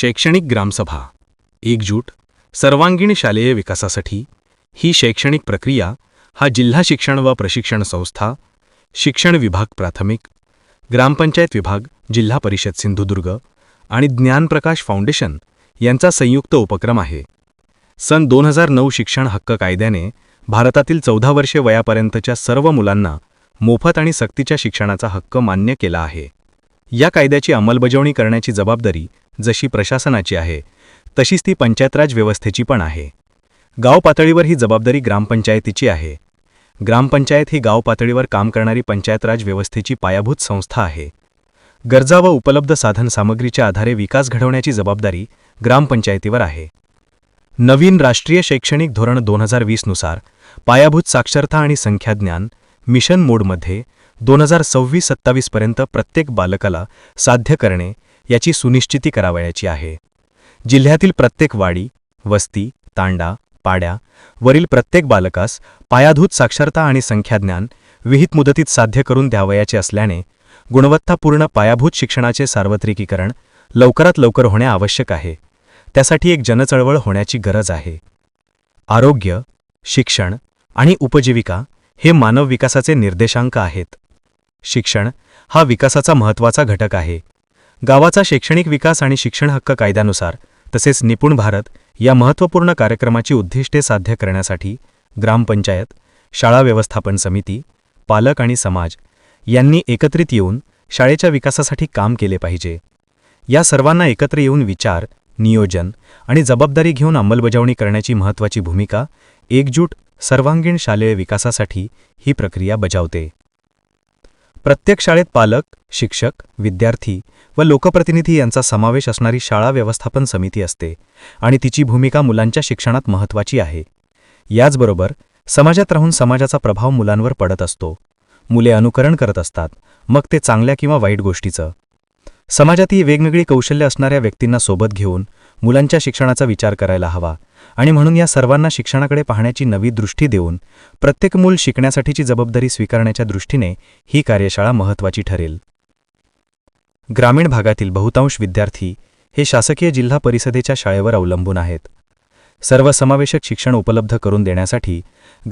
शैक्षणिक ग्रामसभा एकजूट सर्वांगीण शालेय विकासासाठी ही शैक्षणिक प्रक्रिया हा जिल्हा शिक्षण व प्रशिक्षण संस्था, शिक्षण विभाग प्राथमिक, ग्रामपंचायत विभाग, जिल्हा परिषद सिंधुदुर्ग आणि ज्ञानप्रकाश फाउंडेशन यांचा संयुक्त उपक्रम आहे. सन 2009 शिक्षण हक्क कायद्याने भारतातील 14 वर्षे वयापर्यंतच्या सर्व मुलांना मोफत आणि सक्तीच्या शिक्षणाचा हक्क मान्य केला आहे. या कायद्याची अंमलबजावणी करण्याची जबाबदारी जशी प्रशासनाची आहे तशीच ती पंचायतराज व्यवस्थेची पण आहे. गाव पातळीवर ही जबाबदारी ग्रामपंचायतीची आहे. ग्रामपंचायत ही गाव पातळीवर काम करणारी पंचायतराज व्यवस्थेची पायाभूत संस्था आहे. गरजा व उपलब्ध साधन सामग्रीच्या आधारे विकास घडवण्याची जबाबदारी ग्रामपंचायतीवर आहे. नवीन राष्ट्रीय शैक्षणिक धोरण 2020 नुसार पायाभूत साक्षरता आणि संख्याज्ञान मिशन मोडमध्ये 2026-27 पर्यंत प्रत्येक बालकाला साध्य करणे याची सुनिश्चिती करावयाची आहे. जिल्ह्यातील प्रत्येक वाडी, वस्ती, तांडा, पाड्या वरील प्रत्येक बालकास पायाभूत साक्षरता आणि संख्याज्ञान विहित मुदतीत साध्य करून द्यावयाचे असल्याने गुणवत्तापूर्ण पायाभूत शिक्षणाचे सार्वत्रिकीकरण लवकरात लवकर होणे आवश्यक आहे. त्यासाठी एक जनचळवळ होण्याची गरज आहे. आरोग्य, शिक्षण आणि उपजीविका हे मानव विकासाचे निर्देशांक आहेत. शिक्षण हा विकासाचा महत्त्वाचा घटक आहे. गावाचा शैक्षणिक विकास आणि शिक्षण हक्क कायद्यानुसार तसेच निपुण भारत या महत्त्वपूर्ण कार्यक्रमाची उद्दिष्टे साध्य करण्यासाठी ग्रामपंचायत, शाळा व्यवस्थापन समिती, पालक आणि समाज यांनी एकत्रित येऊन शाळेच्या विकासासाठी काम केले पाहिजे. या सर्वांना एकत्र येऊन विचार, नियोजन आणि जबाबदारी घेऊन अंमलबजावणी करण्याची महत्त्वाची भूमिका एकजूट सर्वांगीण शालेय विकासासाठी ही प्रक्रिया बजावते. प्रत्येक शाळेत पालक, शिक्षक, विद्यार्थी व लोकप्रतिनिधी यांचा समावेश असणारी शाळा व्यवस्थापन समिती असते आणि तिची भूमिका मुलांच्या शिक्षणात महत्त्वाची आहे. याचबरोबर समाजात राहून समाजाचा प्रभाव मुलांवर पडत असतो. मुले अनुकरण करत असतात, मग ते चांगल्या किंवा वाईट गोष्टीचं. समाजातही वेगवेगळी कौशल्य असणाऱ्या व्यक्तींना सोबत घेऊन मुलांच्या शिक्षणाचा विचार करायला हवा आणि म्हणून या सर्वांना शिक्षणाकडे पाहण्याची नवी दृष्टी देऊन प्रत्येक मूल शिकण्यासाठीची जबाबदारी स्वीकारण्याच्या दृष्टीने ही कार्यशाळा महत्त्वाची ठरेल. ग्रामीण भागातील बहुतांश विद्यार्थी हे शासकीय जिल्हा परिषदेच्या शाळेवर अवलंबून आहेत. सर्वसमावेशक शिक्षण उपलब्ध करून देण्यासाठी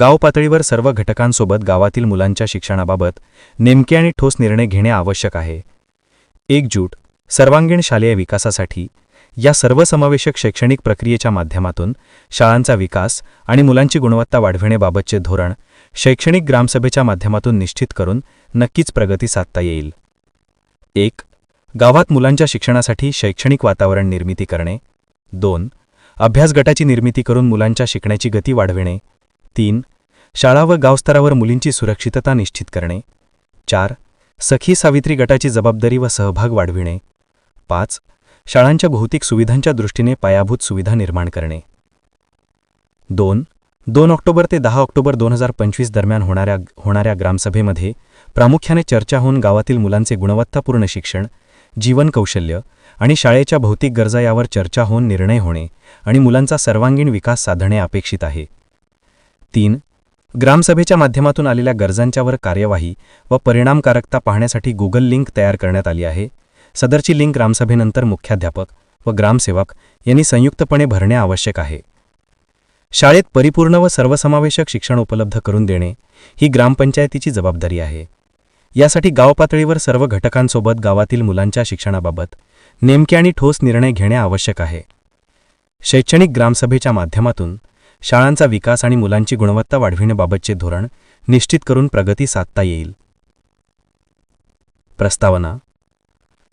गाव पातळीवर सर्व घटकांसोबत गावातील मुलांच्या शिक्षणाबाबत नेमके आणि ठोस निर्णय घेणे आवश्यक आहे. एकजूट सर्वांगीण शालेय विकासासाठी या सर्वसमावेशक शैक्षणिक प्रक्रियेच्या माध्यमातून शाळांचा विकास आणि मुलांची गुणवत्ता वाढविण्याबाबतचे धोरण शैक्षणिक ग्रामसभेच्या माध्यमातून निश्चित करून नक्कीच प्रगती साधता येईल. 1. गावात मुलांच्या शिक्षणासाठी शैक्षणिक वातावरण निर्मिती करणे. 2. अभ्यास गटाची निर्मिती करून मुलांच्या शिकण्याची गती वाढविणे. 3. शाळा व गावस्तरावर मुलींची सुरक्षितता निश्चित करणे. 4. सखी सावित्री गटाची जबाबदारी व सहभाग वाढविणे. 5. शाळांच्या भौतिक सुविधांच्या दृष्टीने पायाभूत सुविधा निर्माण करणे. 2 ऑक्टोबर ते 10 ऑक्टोबर 2025 दरम्यान होणाऱ्या ग्रामसभेमध्ये प्रामुख्याने चर्चा होऊन गावातील मुलांचे गुणवत्तापूर्ण शिक्षण, जीवन कौशल्य आणि शाळेच्या भौतिक गरजा यावर चर्चा होऊन निर्णय होणे आणि मुलांचा सर्वांगीण विकास साधणे अपेक्षित आहे. 3. ग्रामसभेच्या माध्यमातून आलेल्या गरजांच्यावर कार्यवाही व परिणामकारकता पाहण्यासाठी गुगल लिंक तयार करण्यात आली आहे. सदरची लिंक ग्रामसभेनंतर मुख्याध्यापक व ग्रामसेवक यांनी संयुक्तपणे भरणे आवश्यक आहे. शाळेत परिपूर्ण व सर्वसमावेशक शिक्षण उपलब्ध करून देणे ही ग्रामपंचायतीची जबाबदारी आहे. यासाठी गाव पातळीवर सर्व घटकांसोबत गावातील मुलांच्या शिक्षणाबाबत नेमके आणि ठोस निर्णय घेणे आवश्यक आहे. शैक्षणिक ग्रामसभेच्या माध्यमातून शाळांचा विकास आणि मुलांची गुणवत्ता वाढविण्याबाबतचे धोरण निश्चित करून प्रगती साधता येईल. प्रस्तावना.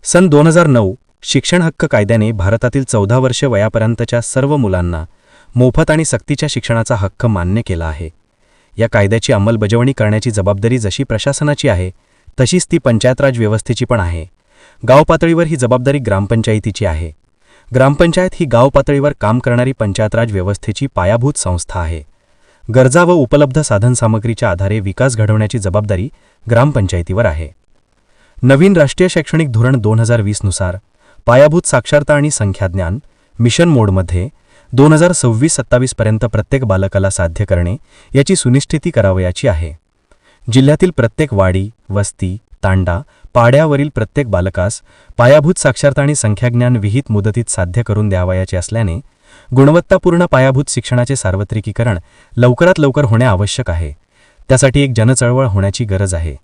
सन 2009 शिक्षण हक्क कायद्याने भारतातील 14 वर्षे वयापर्यंतच्या सर्व मुलांना मोफत आणि सक्तीच्या शिक्षणाचा हक्क मान्य केला आहे. या कायद्याची अंमलबजावणी करण्याची जबाबदारी जशी प्रशासनाची आहे तशीच ती पंचायतराज व्यवस्थेची पण आहे. गाव पातळीवर ही जबाबदारी ग्रामपंचायतीची आहे. ग्रामपंचायत ही गाव पातळीवर काम करणारी पंचायतराज व्यवस्थेची पायाभूत संस्था आहे. गरजा व उपलब्ध साधनसामग्रीच्या आधारे विकास घडवण्याची जबाबदारी ग्रामपंचायतीवर आहे. नवीन राष्ट्रीय शैक्षणिक धोरण 2020 नुसार पायाभूत साक्षरता आणि संख्याज्ञान मिशन मोडमध्ये 2026-27 पर्यंत प्रत्येक बालकाला साध्य करणे याची सुनिश्चिती करावयाची आहे. जिल्ह्यातील प्रत्येक वाडी, वस्ती, तांडा, पाड्यावरील प्रत्येक बालकास पायाभूत साक्षरता आणि संख्याज्ञान विहित मुदतीत साध्य करून द्यावयाचे असल्याने गुणवत्तापूर्ण पायाभूत शिक्षणाचे सार्वत्रिकीकरण लवकरात लवकर होणे आवश्यक आहे. त्यासाठी एक जनचळवळ होण्याची गरज आहे.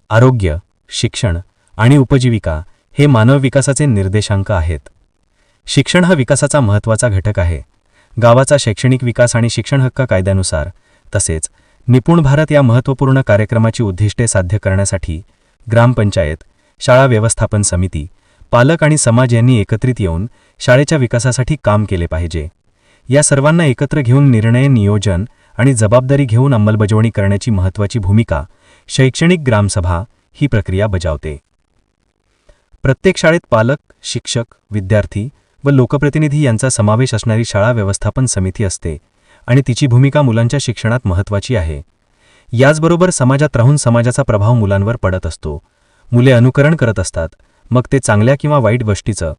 आरोग्य, शिक्षण आणि उपजीविका हे मानव विकासाचे निर्देशांक आहेत. शिक्षण हा विकासाचा महत्त्वाचा घटक आहे. गावाचा शैक्षणिक विकास आणि शिक्षण हक्क कायद्यानुसार तसेच निपुण भारत या महत्त्वपूर्ण कार्यक्रमाची उद्दिष्टे साध्य करण्यासाठी ग्रामपंचायत, शाळा व्यवस्थापन समिती, पालक आणि समाज यांनी एकत्रित येऊन शाळेच्या विकासासाठी काम केले पाहिजे. या सर्वांना एकत्र घेऊन निर्णय, नियोजन आणि जबाबदारी घेऊन अंमलबजावणी करण्याची महत्त्वाची भूमिका शैक्षणिक ग्रामसभा ही प्रक्रिया बजावते. प्रत्येक शाळेत पालक, शिक्षक, विद्यार्थी व लोकप्रतिनिधी यांचा समावेश असणारी शाळा व्यवस्थापन समिती असते आणि तिची भूमिका मुलांच्या शिक्षणात महत्त्वाची आहे. याचबरोबर समाजात राहून समाजाचा प्रभाव मुलांवर पडत असतो. मुले अनुकरण करत असतात, मग ते चांगल्या किंवा वाईट गोष्टीचं.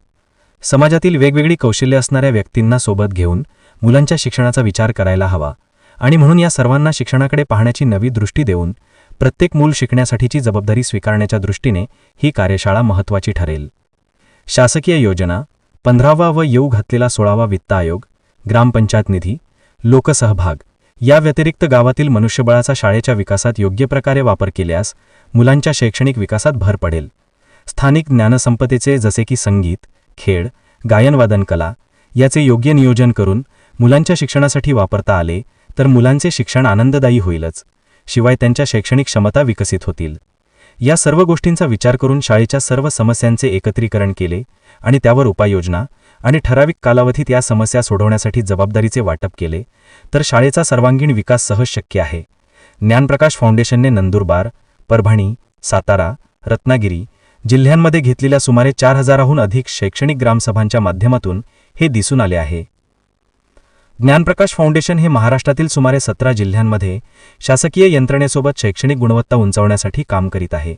समाजातील वेगवेगळी कौशल्य असणाऱ्या व्यक्तींना सोबत घेऊन मुलांच्या शिक्षणाचा विचार करायला हवा आणि म्हणून या सर्वांना शिक्षणाकडे पाहण्याची नवी दृष्टी देऊन प्रत्येक मूल शिकण्यासाठीची जबाबदारी स्वीकारण्याच्या दृष्टीने ही कार्यशाळा महत्त्वाची ठरेल. शासकीय योजना, 15वा व येऊ घातलेला 16वा वित्त आयोग, ग्रामपंचायत निधी, लोकसहभाग या व्यतिरिक्त गावातील मनुष्यबळाचा शाळेच्या विकासात योग्य प्रकारे वापर केल्यास मुलांच्या शैक्षणिक विकासात भर पडेल. स्थानिक ज्ञानसंपदेचे जसे की संगीत, खेळ, गायनवादन कला याचे योग्य नियोजन करून मुलांच्या शिक्षणासाठी वापरता आले तर मुलांचे शिक्षण आनंददायी होईलच, शिवाय त्यांच्या शैक्षणिक क्षमता विकसित होतील. या सर्व गोष्टींचा विचार करून शाळेच्या सर्व समस्यांचे एकत्रीकरण केले आणि त्यावर उपाययोजना आणि ठराविक कालावधीत या समस्या सोडवण्यासाठी जबाबदारीचे वाटप केले तर शाळेचा सर्वांगीण विकास सहज शक्य आहे. ज्ञानप्रकाश फाउंडेशनने नंदुरबार, परभणी, सातारा, रत्नागिरी जिल्ह्यांमध्ये घेतलेल्या सुमारे 4000हून अधिक शैक्षणिक ग्रामसभांच्या माध्यमातून हे दिसून आले आहे. ज्ञानप्रकाश फाउंडेशन हे महाराष्ट्रातील सुमारे 17 जिल्ह्यांमध्ये शासकीय यंत्रणेसोबत शैक्षणिक गुणवत्ता उंचावण्यासाठी काम करीत आहे.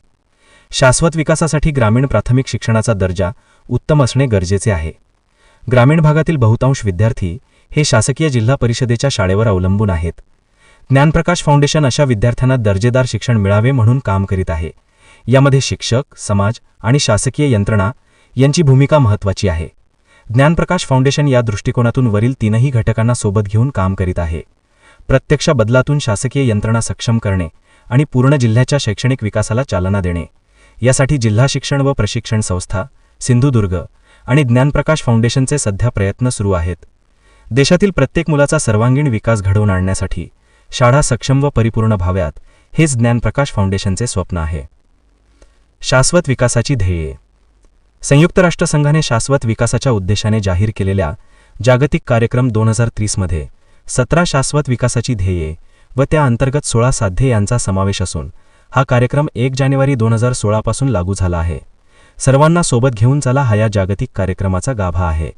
शाश्वत विकासासाठी ग्रामीण प्राथमिक शिक्षणाचा दर्जा उत्तम असणे गरजेचे आहे. ग्रामीण भागातील बहुतांश विद्यार्थी हे शासकीय जिल्हा परिषदेच्या शाळेवर अवलंबून आहेत. ज्ञानप्रकाश फाउंडेशन अशा विद्यार्थ्यांना दर्जेदार शिक्षण मिळावे म्हणून काम करीत आहे. यामध्ये शिक्षक, समाज आणि शासकीय यंत्रणा यांची भूमिका महत्त्वाची आहे. ज्ञानप्रकाश फाउंडेशन या दृष्टिकोनातून वरील 3ही घटकांना सोबत घेऊन काम करीत आहे. प्रत्यक्ष बदलातून शासकीय यंत्रणा सक्षम करणे आणि पूर्ण जिल्ह्याच्या शैक्षणिक विकासाला चालना देणे यासाठी जिल्हा शिक्षण व प्रशिक्षण संस्था, सिंधुदुर्ग आणि ज्ञानप्रकाश फाउंडेशनचे सध्या प्रयत्न सुरू आहेत. देशातील प्रत्येक मुलाचा सर्वांगीण विकास घडवून आणण्यासाठी शाळा सक्षम व परिपूर्ण व्हाव्यात हेच ज्ञानप्रकाश फाउंडेशनचे स्वप्न आहे. शाश्वत विकासाची ध्येये. संयुक्त राष्ट्रसंघाने शाश्वत विकासाच्या उद्देशाने जाहीर केलेल्या जागतिक कार्यक्रम 2030 मध्ये 17 शाश्वत विकासाची ध्येये व त्या अंतर्गत 16 साध्ये यांचा समावेश असून हा कार्यक्रम 1 जानेवारी 2016 पासून लागू झाला आहे. सर्वांना सोबत घेऊन चला हा या जागतिक कार्यक्रमाचा गाभा आहे.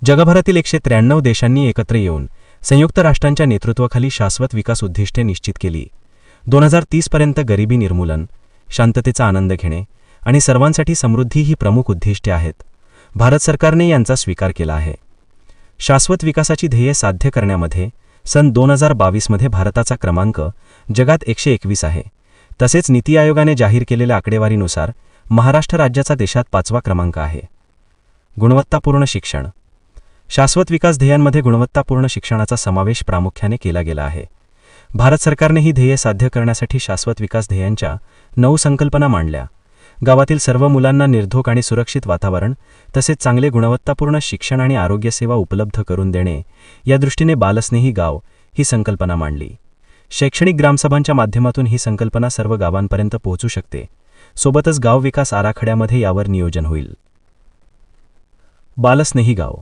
जगभरातील 193 देशांनी एकत्र येऊन संयुक्त राष्ट्रांच्या नेतृत्वाखाली शाश्वत विकास उद्दिष्टे निश्चित केली. 2030 पर्यंत गरिबी निर्मूलन, शांततेचा आनंद घेणे आणि सर्वांसाठी समृद्धी ही प्रमुख उद्दिष्टे आहेत. भारत सरकारने यांचा स्वीकार केला आहे. शाश्वत विकासाची ध्येये साध्य करण्यामध्ये सन 2022 मध्ये भारताचा क्रमांक जगात 121 आहे. तसेच नीती आयोगाने जाहीर केलेल्या आकडेवारीनुसार महाराष्ट्र राज्याचा देशात 5वा क्रमांक आहे. गुणवत्तापूर्ण शिक्षण. शाश्वत विकास ध्येयांमध्ये गुणवत्तापूर्ण शिक्षणाचा समावेश प्रामुख्याने केला गेला आहे. भारत सरकारने ही ध्येये साध्य करण्यासाठी शाश्वत विकास ध्येयांच्या 9 संकल्पना मांडल्या. गावातील सर्व मुलांना निर्धोक आणि सुरक्षित वातावरण तसेच चांगले गुणवत्तापूर्ण शिक्षण आणि आरोग्य सेवा उपलब्ध करून देणे या दृष्टीने बालस्नेही गाव ही संकल्पना मांडली. शैक्षणिक ग्रामसभांच्या माध्यमातून ही संकल्पना सर्व गावांपर्यंत पोहोचू शकते. सोबतच गाव विकास आराखड्यामध्ये यावर नियोजन होईल. बालस्नेही गाव.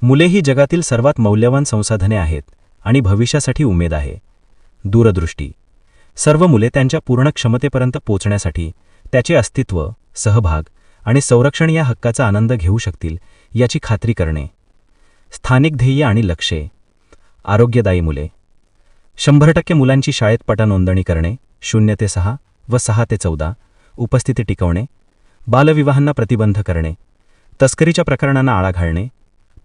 मुले ही जगातील सर्वात मौल्यवान संसाधने आहेत आणि भविष्यासाठी उमेद आहे. दूरदृष्टी. सर्व मुले त्यांच्या पूर्ण क्षमतेपर्यंत पोहोचण्यासाठी त्याचे अस्तित्व, सहभाग आणि संरक्षण या हक्काचा आनंद घेऊ शकतील याची खात्री करणे. स्थानिक ध्येय आणि लक्ष्ये. आरोग्यदायी मुले. 100% मुलांची शाळेत पट नोंदणी करणे, 0 ते 6 व 6 ते 14, उपस्थिती टिकवणे, बालविवाहांना प्रतिबंध करणे, तस्करीच्या प्रकरणांना आळा घालणे,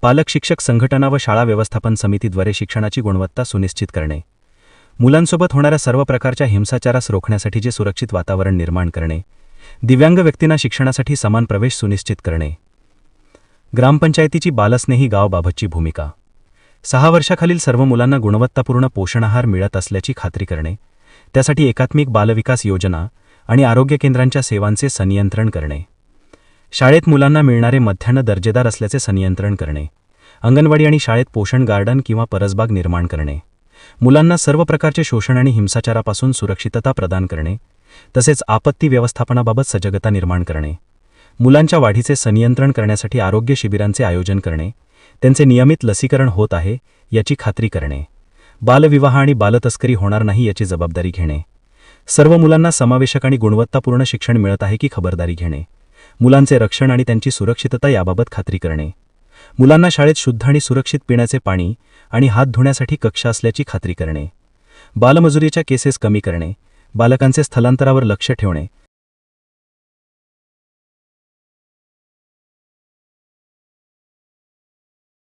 पालक शिक्षक संघटना व शाळा व्यवस्थापन समितीद्वारे शिक्षणाची गुणवत्ता सुनिश्चित करणे. मुलांसोबत होणाऱ्या सर्व प्रकारच्या हिंसाचारास रोखण्यासाठीचे सुरक्षित वातावरण निर्माण करणे, दिव्यांग व्यक्तींना शिक्षणासाठी समान प्रवेश सुनिश्चित करणे. ग्रामपंचायतीची बालस्नेही गावाबाबतची भूमिका. 6 वर्षाखालील सर्व मुलांना गुणवत्तापूर्ण पोषण आहार मिळत असल्याची खात्री करणे, त्यासाठी एकात्मिक बालविकास योजना आणि आरोग्य केंद्रांच्या सेवांचे संनियंत्रण करणे. शाळेत मुलांना मिळणारे मध्यान्ह दर्जेदार असल्याचे संनियंत्रण करणे. अंगणवाडी आणि शाळेत पोषण गार्डन किंवा परसबाग निर्माण करणे. मुलांना सर्व प्रकारचे शोषण आणि हिंसाचारापासून सुरक्षितता प्रदान करणे, तसेच आपत्ती व्यवस्थापनाबाबत सजगता निर्माण करणे. मुलांच्या वाढीचे संनियंत्रण करण्यासाठी आरोग्य शिबिरांचे आयोजन करणे, त्यांचे नियमित लसीकरण होत आहे याची खात्री करणे. बालविवाह आणि बालतस्करी होणार नाही याची जबाबदारी घेणे. सर्व मुलांना समावेशक आणि गुणवत्तापूर्ण शिक्षण मिळत आहे की खबरदारी घेणे. मुलांचे रक्षण आणि त्यांची सुरक्षितता याबाबत खात्री करणे. मुलांना शाळेत शुद्ध आणि सुरक्षित पिण्याचे पाणी आणि हात धुण्यासाठी कक्ष असल्याची खात्री करणे. बालमजुरीच्या केसेस कमी करणे, बालकांचे स्थलांतरावर लक्ष ठेवणे